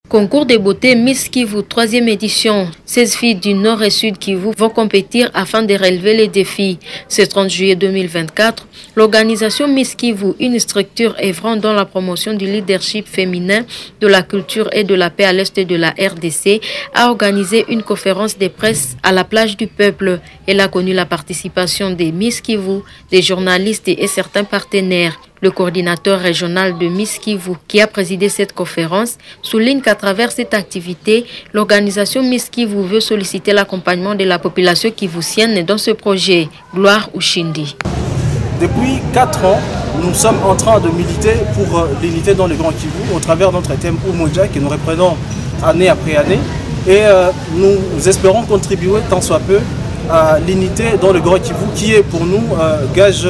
Concours de beauté Miss Kivu, 3e édition. 16 filles du Nord et Sud Kivu vont compétir afin de relever les défis. Ce 30 juillet 2024, l'organisation Miss Kivu, une structure œuvrant dans la promotion du leadership féminin, de la culture et de la paix à l'est de la RDC, a organisé une conférence de presse à la plage du Peuple. Elle a connu la participation des Miss Kivu, des journalistes et certains partenaires. Le coordinateur régional de Miss Kivu, qui a présidé cette conférence, souligne qu'à travers cette activité, l'organisation Miss Kivu veut solliciter l'accompagnement de la population kivusienne dans ce projet. Gloire Ushindi. Depuis 4 ans, nous sommes en train de militer pour l'unité dans le Grand Kivu au travers de notre thème Umoja que nous reprenons année après année. Et nous espérons contribuer tant soit peu à l'unité dans le Grand Kivu qui est pour nous gage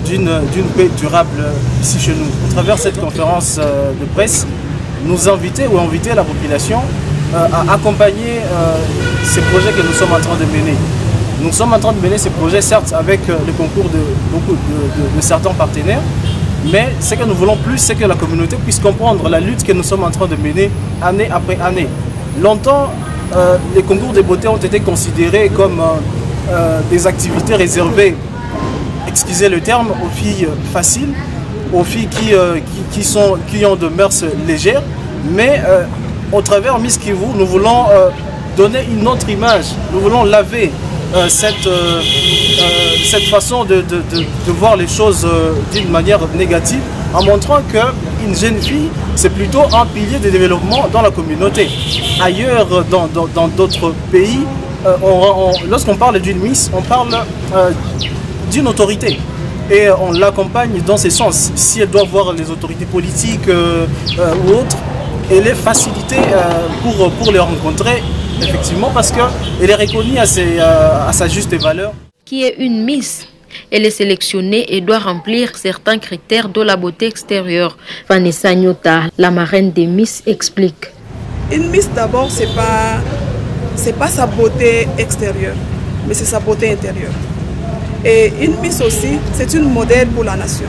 d'une paix durable ici chez nous. À travers cette conférence de presse, nous inviter la population à accompagner ces projets que nous sommes en train de mener. Nous sommes en train de mener ces projets, certes, avec le concours de certains partenaires, mais ce que nous voulons plus, c'est que la communauté puisse comprendre la lutte que nous sommes en train de mener année après année. Longtemps, les concours de beauté ont été considérés comme des activités réservées, excusez le terme, aux filles faciles, aux filles qui ont de mœurs légères, mais au travers Miss Kivu, nous voulons donner une autre image, nous voulons laver cette façon de voir les choses d'une manière négative, en montrant qu'une jeune fille, c'est plutôt un pilier de développement dans la communauté. Ailleurs, dans d'autres pays, lorsqu'on parle d'une Miss, on parle d'une autorité et on l'accompagne dans ce sens. Si elle doit voir les autorités politiques ou autres, elle est facilitée pour les rencontrer, effectivement, parce qu'elle est reconnue à sa juste valeur. Qui est une Miss? Elle est sélectionnée et doit remplir certains critères de la beauté extérieure. Vanessa Nyota, la marraine des Miss, explique. Une Miss, d'abord, c'est pas sa beauté extérieure, mais c'est sa beauté intérieure. Et une Miss aussi, c'est une modèle pour la nation.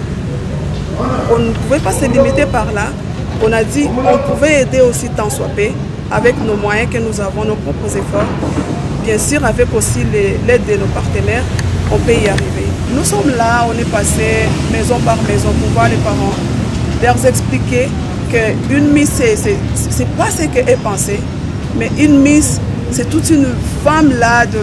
On ne pouvait pas se limiter par là. On a dit qu'on pouvait aider aussi tant soit peu avec nos moyens que nous avons, nos propres efforts. Bien sûr, avec aussi l'aide de nos partenaires, on peut y arriver. Nous sommes là, on est passé maison par maison pour voir les parents, leur expliquer qu'une Miss, c'est pas ce qu'elle est pensée, mais une Miss, c'est toute une femme là de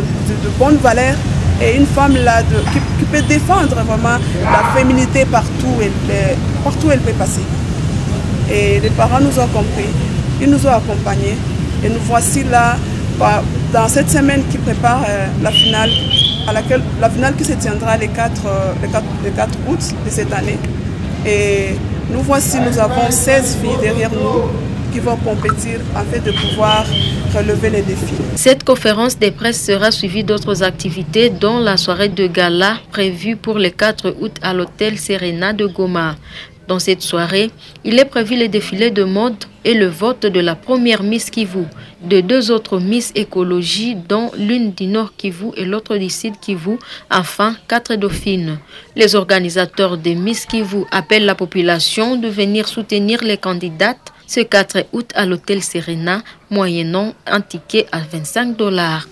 bonne valeur et une femme là qui peut défendre vraiment la féminité partout où elle peut passer. Et les parents nous ont compris, ils nous ont accompagnés et nous voici là dans cette semaine qui prépare la finale, la finale qui se tiendra le 4 août de cette année. Et nous voici, nous avons 16 filles derrière nous qui vont compétir afin de pouvoir relever les défis. Cette conférence de presse sera suivie d'autres activités, dont la soirée de gala prévue pour le 4 août à l'hôtel Serena de Goma. Dans cette soirée, il est prévu le défilé de mode et le vote de la première Miss Kivu, de 2 autres Miss Écologie, dont l'une du Nord Kivu et l'autre du Sud Kivu, enfin 4 dauphines. Les organisateurs de Miss Kivu appellent la population de venir soutenir les candidates ce 4 août à l'hôtel Serena, moyennant un ticket à $25.